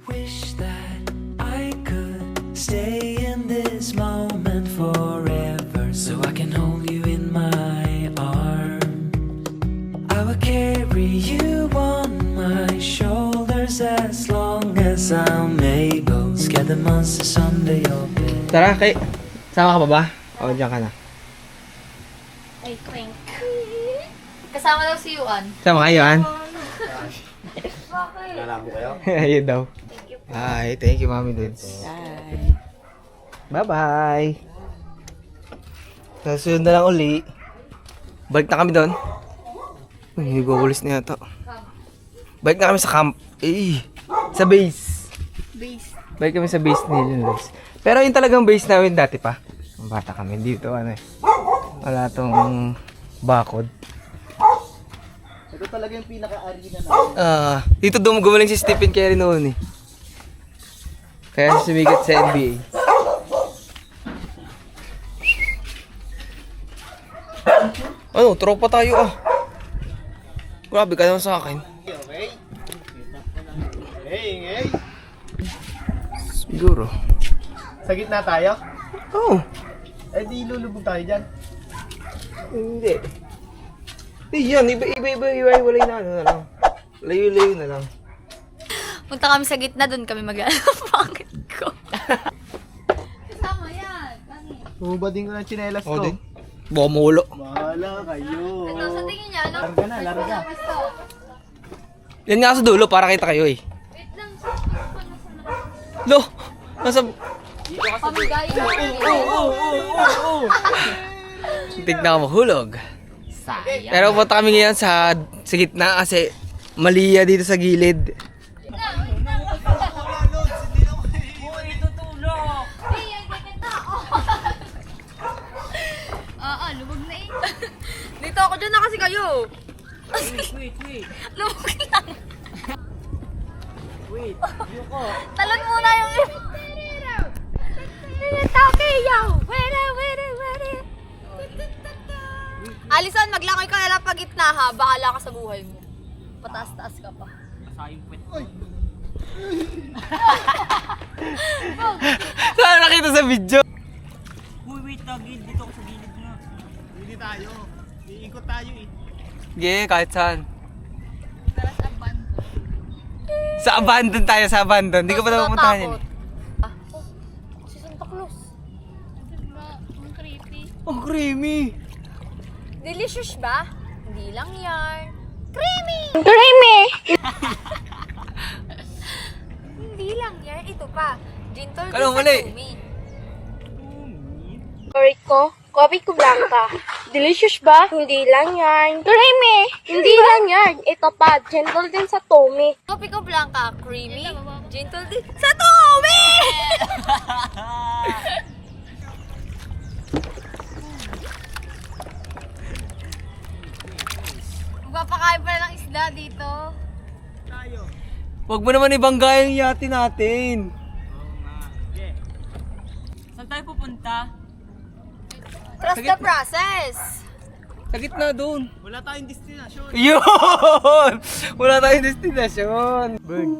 Wish that I could stay in this moment forever, so I can hold you in my arms. I will carry you on my shoulders as long as I'm able. Scare the monsters under your bed. Tara, kay. Sama ka pa ba? O, dyan ka na. Ay, thank you. Kasama daw si Yuan. Sama kayo, An? Bakit? Nalabo kayo? Ayun daw. Thank you. Ay, thank you, Mami Dudes. Bye-bye. Susunod na lang uli. Balik na kami doon. Uy, hindi ko ulis na yata. Balik na kami sa camp. Eh, sa base. Base. Balik kami sa base ni Ludes. Pero yung talagang base namin dati pa. Ang bata kami. Dito, ano eh. Wala tong bakod. Ito talaga yung pinaka-arena na. Dito gumaling si Stephen Curry noon eh. Kaya siya sumigat sa NBA. Ano, tropa tayo ah. Grabe ka naman sa akin. Okay? Hey! Siguro. Sa gitna tayo? Oo. Eh di lulubog tayo dyan. Hindi. Yan, iba-iba-iwalay na ano na lang. Layo-layo na lang. Punta kami sa gitna, doon kami Bakit ko? Kasama yan. Bumubading ko ng tsinelas ko. Oo din. Baka maulo. Bahala kayo. Ito, sa tingin niya, ano? Larga na, larga. Yan nga sa dulo para kita kayo eh. Wait lang. Lo! Nasa... Pamigay. Tignan ka mahulog. Pero punta kami ngayon sa gitna kasi maliya dito sa gilid. Lubog na eh. Dito ako dyan na kasi kayo. Wait. Lubog lang. Wait, yuko. Talon muna yung... Tokyo! Wait. Alison, maglangoy ka na lang pag gitna ha. Bahala ka sa buhay mo. Pataas-taas ka pa. Saan nakita sa video? Wait, tagil. Dito ako sa gilid na. Hindi tayo. Iikot tayo eh. Sige, kahit saan. Tara sa ban. Sa abandon tayo, sa abandon. Hindi ko pa napupuntahan yun. Si Santa Claus. Diba? Ang creepy. Ang creamy. Delicious ba? Hindi lang yan. Creamy! Hindi lang yan. Ito pa. Gentle Kalo, sa mali. tumi. Favorite ko, Coffee ko Blanca. Delicious ba? Hindi lang yan. Creamy! Hindi lang yan. Ito pa, gentle din sa tummy. Kopi ko blanca, creamy, gentle din sa tumi! Magpapakain pala ng isda dito. Huwag mo naman ibangga yung yate natin. Saan tayo pupunta? Trust the process. Sa gitna doon. Wala tayong destinasyon. Yun! Wala tayong destinasyon. Bird.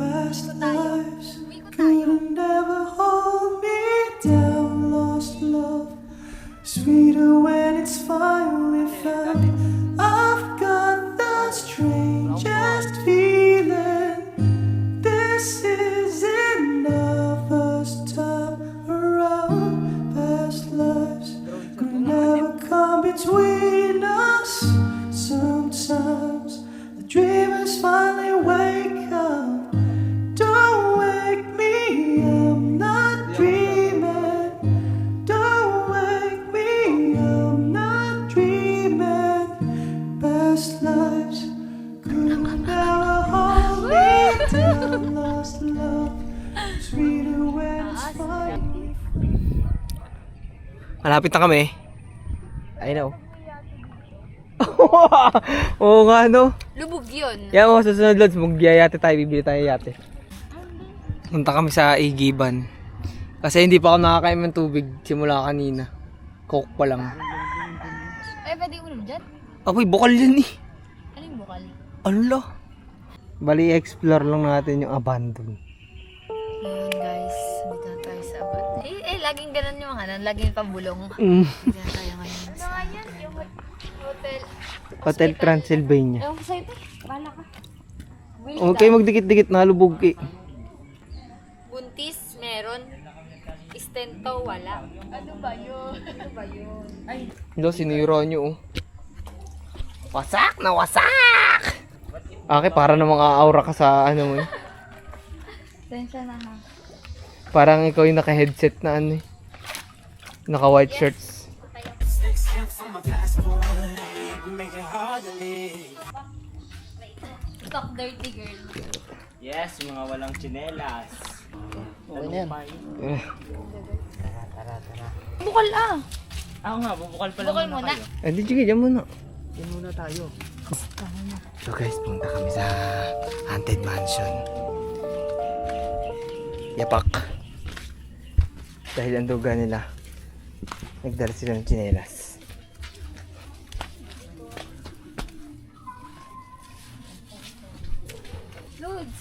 Past lives could never hold me down. Lost love, sweeter when it's finally found. I've got the strangest feeling. This is another stop around. Past lives could never come between us. Sometimes the dreamers finally wake up. Don't wake me, I'm not dreaming. Don't wake me, I'm not dreaming. Past lives could never hold me down. Lost love, sweeter when it's finally. Malapit na kami. I know. Oo nga no. Lubog yun. Yan mo, susunod Lods, mag-yayate tayo, bibili tayo yate. Punta kami sa Igiban. Kasi hindi pa ako nakakain ng tubig simula kanina. Coke pa lang. Ay, pwede uminom dyan? Apoy, bukal yan eh. Ano yung bukal? Ala. Bali, explore lang natin yung abandon. Ngayon guys, dito na tayo sa abad. Laging ganun yung laging pambulong. Dito na tayo ngayon sa hotel. Hotel Transylvania. Ewan ko sa'yo, te. Bahala ka. Okay, magdikit-dikit na lubog eh. Buntis, meron. Istento, wala. Ano ba yun? Hello, sinira nyo oh. Wasak na wasak! Okay, para na mga aura ka sa ano mo eh. Sensya na ha. Parang ikaw yung naka-headset na ano eh. Naka-white shirts. Talk dirty girl. Yes, mga walang tsinelas. Okay na yan. Bukal ah. Ako nga, bubukal pa lang Bukal muna. Eh, di sige, dyan muna. Yan muna tayo. So guys, punta kami sa Haunted Mansion. Yapak. Dahil ang duga nila, nagdala sila ng tsinelas. Lods,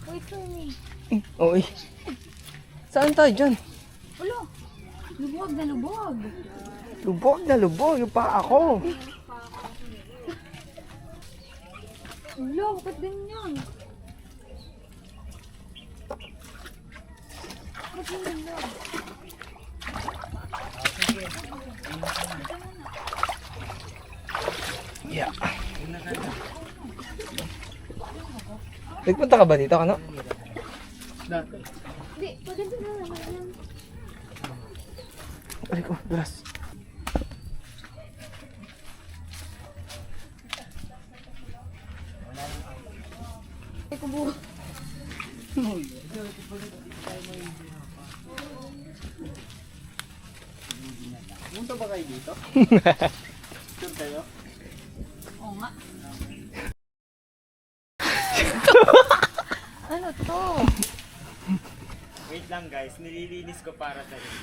wait for me. Oh, eh. Saan tayo dyan? Ulo. Lubog na lubog. Lubog na lubog, yung pa ako. Ulo, ba't ganyan? Ba't ganyan? Yeah. Nagpunta ka ba dito, ano? Hindi, maganda na naman yan. Ay ko, dulas. Ay, kubo. Punta ba kayo dito? Sure tayo? Oo nga. Ano to? Wait lang guys, nililinis ko para sa inyo.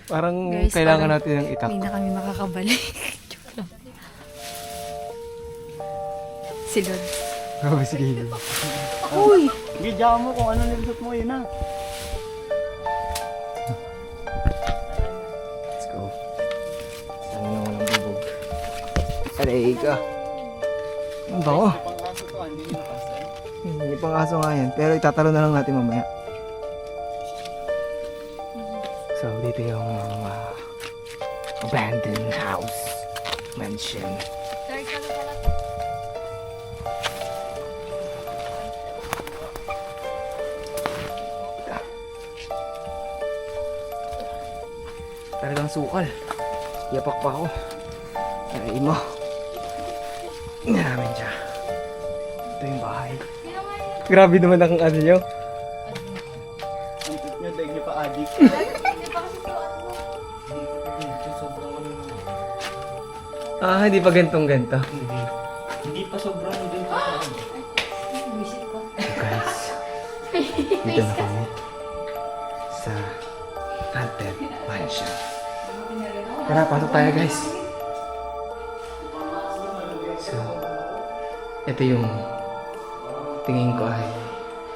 Parang Guys, kailangan parang natin ng itak. Hindi na kami makakabalik. Joke lang. Si Lods. Grabe si Caleb. Uy! Bidya mo kung ano nilusot mo yun ah. Let's go. Sana nang walang bubog. Aray ka. Ang bango. Pangkaso to, hindi nyo nakasan. Hindi pang aso nga yan. Pero itatalo na lang natin mamaya. So, dito yung abandoned house. Mansion. Third ka na pala. Talagang sukal. Yapak pa ako. Aray mo. Namin siya. Ito yung bahay. Grabe naman ang ano nyo. Ang tip nyo, daig nyo pa adik. Ah, hindi pa gantong ganto. Hindi pa sobrang din pa. Guys, dito na kami sa Haunted Mansion. Tara, pasok tayo guys. So, ito yung tingin ko ay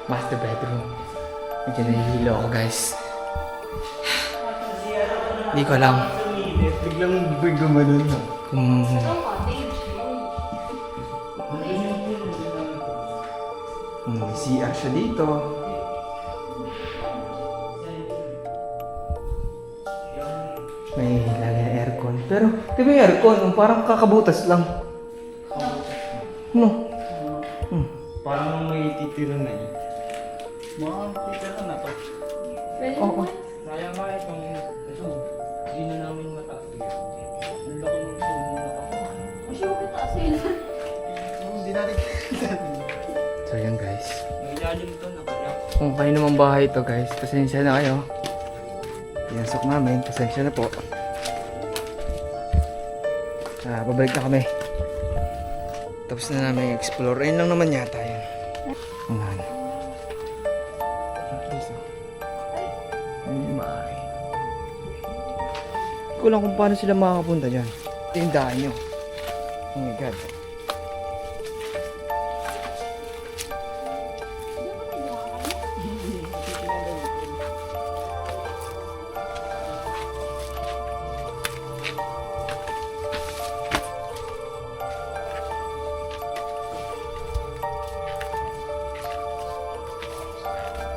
master bedroom. Medyo nahihilo ako guys. Hindi ko alam Biglang gumanon. kung may CR siya dito. May lagay na aircon. Pero, di ba yung aircon? Parang kakabutas lang. No? Parang may titira na eh. Mga titira na to. Oo. Sayang nga itong, ito, hindi na namin mataas. Ang laki ng tubo na kapahan. Hindi natin So, yan guys. May ilalim to na kaya. Kung kayo namang bahay ito guys, pasensya na kayo. Pinasok namin, pasensya na po. Babalik na kami. Tapos na namin explore. Ayun lang naman yata yun. Ayan. Ayun yung bahay. Hindi ko lang kung paano sila makakapunta dyan. Ito yung daan nyo. Oh my God.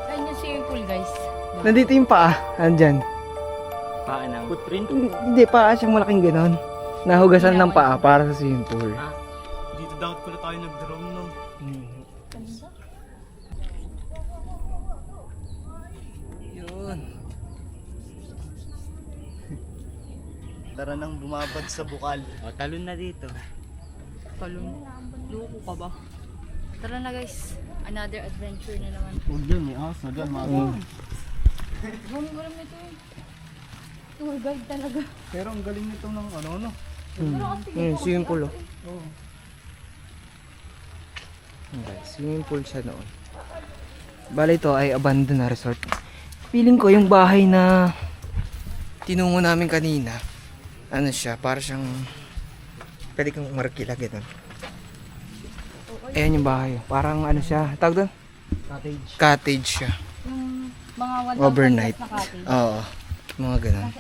Ayun yung swimming pool, guys. Nandito yung paa. Andyan. Paano? Footprint? Hindi, paa siyang malaking ganon. Nahugasan ng paa para sa swimming pool. Dito dapat pala tayo nag-drone, no? Yun. Tara nang bumabad sa bukal. O, talon na dito. Talon. Loko ka ba? Tara na, guys. Another adventure na naman. Huwag dyan, may aso dyan, mga Gulam nito eh. Tour guide talaga. Pero ang galing nito ng ano. Swimming pool, oh. Okay, swimming pool siya noon. Bale, ito ay abandoned na resort. Feeling ko yung bahay na tinungo namin kanina, ano siya, para siyang pwede kang markila, gano'n. Ayan yung bahay. Parang ano siya, tawag doon? cottage. Cottage siya. Yung mga 1,000 Overnight. na cottage. Oo. Mga ganun.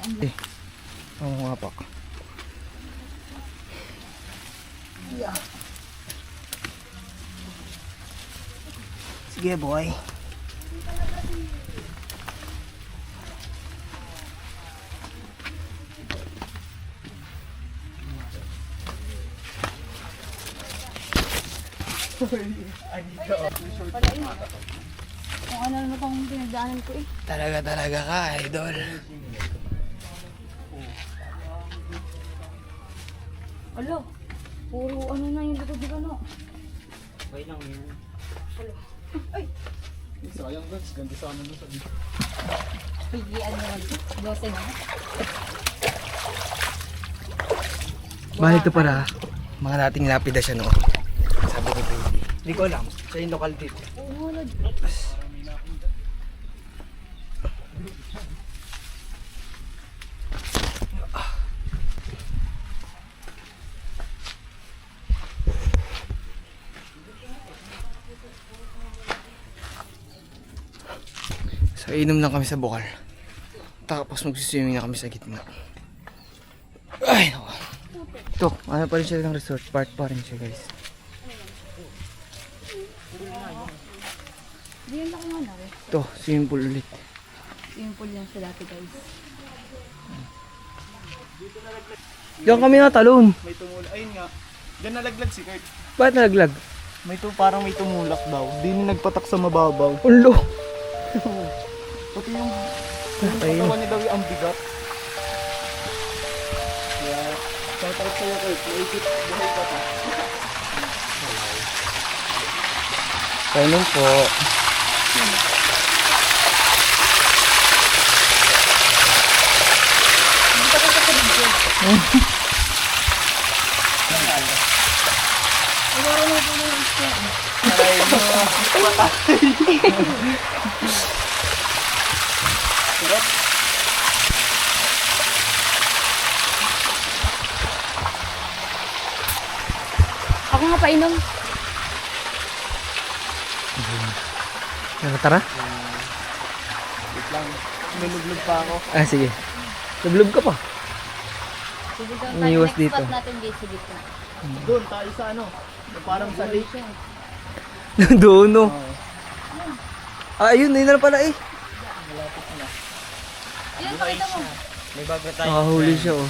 Oo nga pa. Sige boy. Kung ano na pang pinagdaanan ko eh. Talaga ka, idol. Alo, puro ano na yung likod ano. Okay lang yan. Sayang guys, ganda sana na sa dito. Pigian mo lang. 12 na. Bali ito para mga dating lapida siya noon. Sabi ni Baby. Hindi ko alam. Siya yung lokal dito. Oo, So inom lang kami sa bukal. Tapos magsiswimming na kami sa gitna. Ay, nako. Ito, ano pa rin siya ng resort. Part pa rin siya, guys. Diyan lang nga na rin. Ito, swimming pool ulit. Swimming pool yan sa dati guys. Diyan kami natalon. May tumulak. Ayun nga. Diyan nalaglag si Kurt. Bakit nalaglag? Parang may tumulak daw. Di na nagpatak sa mababaw. Ulo. Pati yung Ayun. katawan niya daw yung ang bigat. Kaya, shout out sa'yo Kurt. Naisip, buhay ka pa. Kainom po. Ako nga painom. Tara. Wait lang. Niluglag pa ako. Ah, sige. Naglob ka pa. Sige doon tayo. Umiwas Next dito. spot natin guys sa gitna. Doon tayo sa ano. Parang sa lake. Doon, no. Ah, ayun. Ayun na pala eh. Yan, pakita mo. May bago tayo. Nakahuli siya, oh.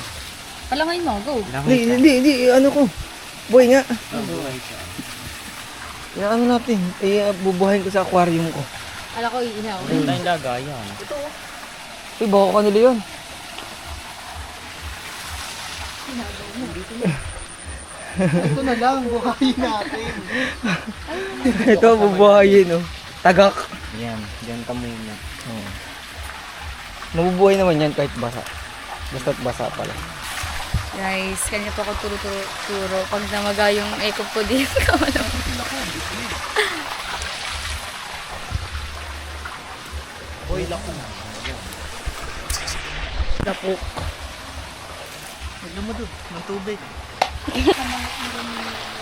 Palangay mo, go. Hindi. Ano ko? Boy nga. Yung ano natin. Bubuhayin ko sa aquarium ko. Ala ko, iinaw. Tayong lagayan. Uy, baka kanila yun. Ito na lang. Buhayin natin. Ito, bubuhayin, oh. Tagak. Yan. Diyan ka muna. Oh. Mabubuhay naman yan kahit basa. Basta't basa pala. Guys, kanya po ako turo. Pag namaga yung ekop ko dito, wala. Boy, lako. Lapok. Huwag mo doon, ng tubig.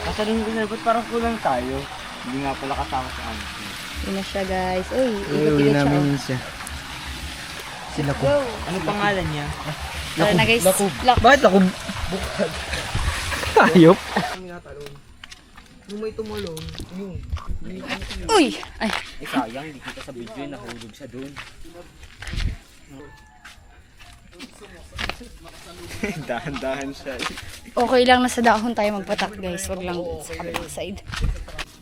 Katanong ko sa'yo, ba't parang kulang tayo? Hindi nga pala kasama sa amin. Yun na siya, guys. Uy, Uwi ikot-ikot siya. namin Oh. yun siya. Sila ko. Anong pangalan niya? Tara na, guys. Lakub. Lock. Bakit lakub? Hayop. Nung may tumulong, yung. Uy! Ay, Eh sayang, hindi kita sa video, nahulog siya doon. Dahan-dahan siya. okay lang na sa dahon tayo magpatak, guys. Huwag lang sa kabilang side.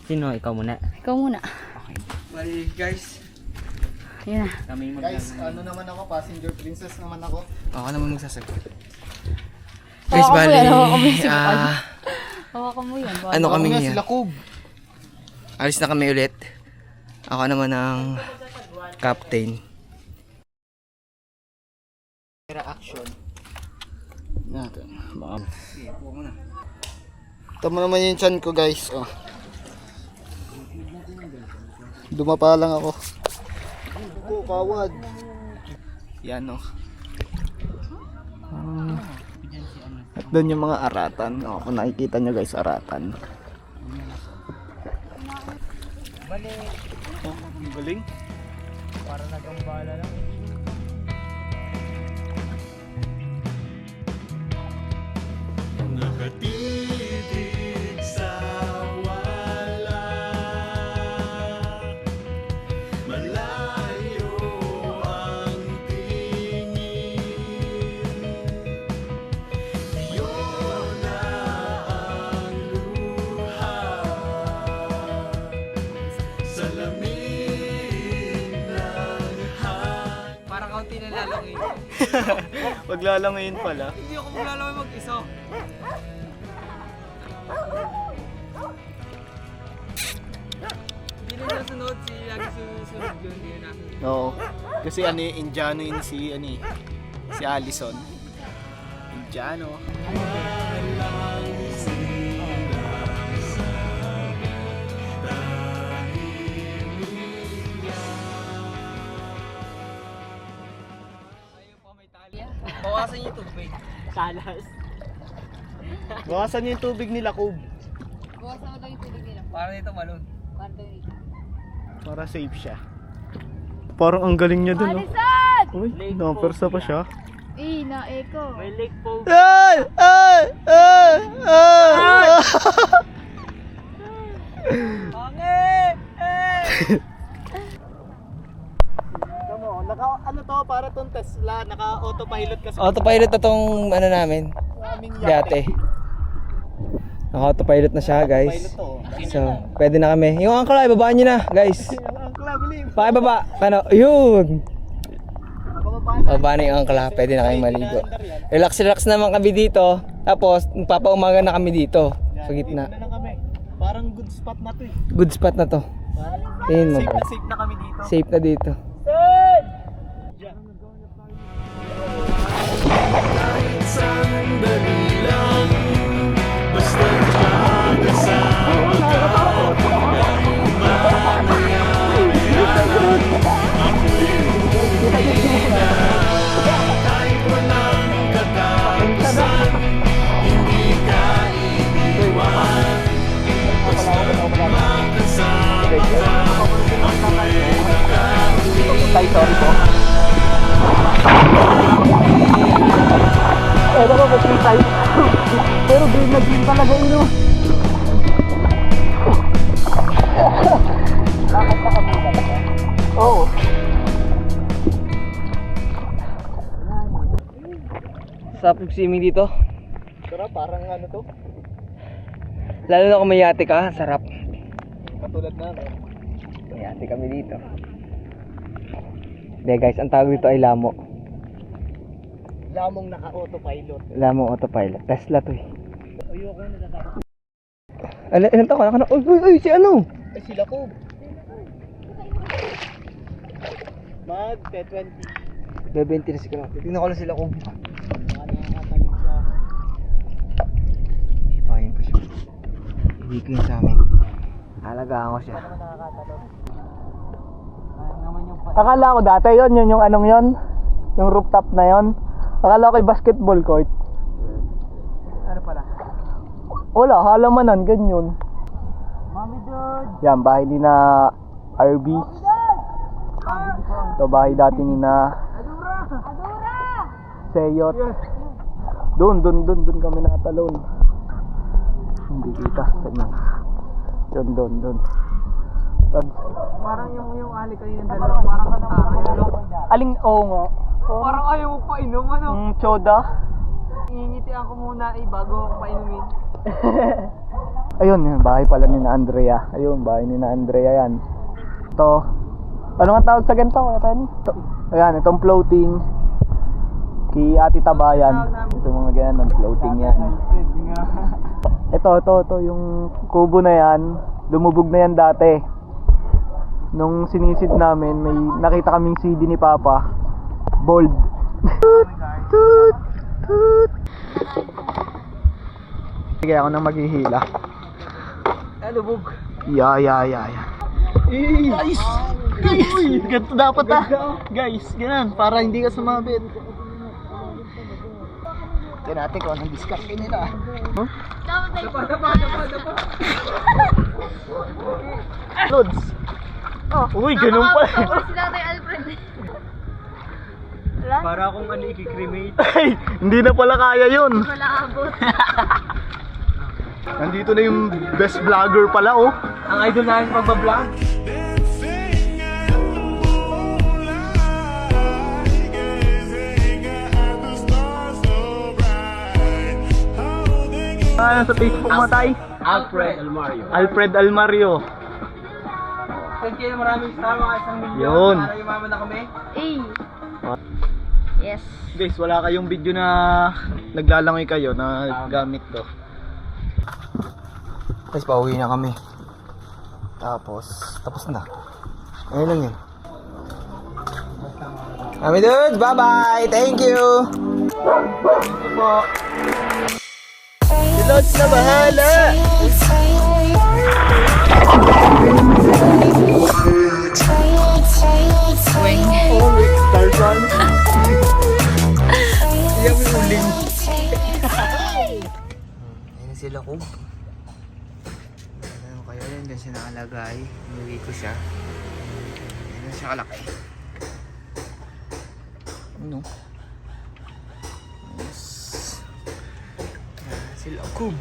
Sino? Ikaw muna. Ikaw muna. Bali guys. Yun na. Kami Guys, ano naman ako, passenger princess naman ako. Ako naman magsasagot. Hawakan Guys, mo bali. yan, hawakan mo yung sipag. ah, Hawakan mo yan. ano kami Nga, ngayon? sila Kub. Alis na kami ulit. Ako naman ang captain. Action. Natin. Tama naman yung chan ko, guys. Oh. Dumapa lang ako. Oh, kawad. Yan, oh. At doon yung mga aratan. Oh, kung nakikita nyo, guys, aratan. Ang galing. Para nagambala lang. Nakatitig sa wala, malayo ang tingin, yun na ang luha, sa lamig ng hangin. Parang kaunti na lalangin. Maglalangayin pala. Hindi ako maglalaway mag-isa. Hindi na nasunod si lagi susunod yun. Hindi na. Oo. Kasi ano yung Indiano yun si, ano eh, si Allison. Indiano. Bawasan yung tubig. Salas. Bawasan yung tubig nila, Kub. Bawasan mo daw yung tubig nila. Para dito malun. Para daw yung Para safe siya. Parang ang galing niya dun, oh. Uy, napersa pa siya. na-echo. May lake po. Ay! Ay! Ay! Ay! Tama, ano to, para tong Tesla, naka-autopilot kasi. Autopilot na tong ano namin. Aming Yate. Naka-autopilot na siya, guys. So, pwede na kami. Yung angkla, ibabaan nyo na, guys. Ang klabilim. Pakibaba. Ano? Yun. Baba na yung angkla. Pwede na kayong maligo. Relax naman kami dito. Tapos, magpapaumaga na kami dito. Sa gitna. Na lang kami. Parang good spot na to eh. Good spot na to. Tingin mo ba? Safe na kami dito. Safe na dito. Sandali lang, basta nakakasama ka. Kahit mamaya ako'y uuwi na. Kahit walang katapusan, hindi ka iiwan. Basta makasama ka, ako'y nakauwi. Pero green na green talaga yun, oh. Oo. Sarap swimming dito. Pero parang ano to, Lalo na kung may yate ka, sarap. katulad na, no? May yate kami dito. Hindi guys, ang tawag dito ay Lamo. Lamong naka-autopilot. Lamo autopilot. Tesla to eh. Ayoko na natatakot. Ilan taon ka na? Uy, si ano? Ay, sila ko. Mag 20. Bebe, interest ko lang. Tingnan ko lang sila kung Baka nakakatalit siya. Uwi ko yun sa amin. Alagaan ko siya. Akala ko dati yun yung anong yun? Yung rooftop na yun. Akala ko yung basketball court. Ano pala? Wala, halamanan, ganyan. Mami dude! Yan, bahay ni na RB. Ito bahay dati ni na Seyot. Doon kami natalon. Hindi kita. Yun, doon. Parang yung ali kanina dalawa, parang kantara yun. Aling nga. Parang ayaw mo pa inom, ano? Choda. Ingitian ko muna bago ako painumin. Ayun, yung bahay pala ni na Andrea. Ayun, bahay ni na Andrea yan. Ito. Ano nga tawag sa ganito? Ayan, itong floating. Kay Ate Tabayan. Ito mga ganyan, floating yan. Ito, yung kubo na yan. Lumubog na yan dati. Nung sinisid namin, may nakita kaming CD ni Papa. Bold. Toot. Sige, ako nang maghihila. Lubog. Yeah. Guys! Ganito dapat Guys, ganun. Para hindi ka sumabit. Tignan natin kung anong diskarte nila. Huh? Dapa. Lods! Uy, ganun pa. Si Tatay Alfred. Para akong i-cremate. Ay, hindi na pala kaya yun. Wala abot. Nandito na yung best vlogger pala, oh. Ang idol namin pagbablog. Ano sa Facebook mo, Tay? Alfred Almario. Thank you, maraming salamat, 1 million. Yun. Para yumaman na kami. Yes. Guys, wala kayong video na naglalangoy kayo na gamit to. Guys, pauwi na kami. Tapos na. Ayun lang yun. Kami dude, bye-bye! Thank you! Thank you po. Si Lods na bahala! Wing. Tarzan. Iyan mo yung uling. Ayun sila ko. Ano kaya yun? Diyan siya nakalagay. Inuwi ko siya. Ayun siya kalaki. Ano? Yes. Sila ko.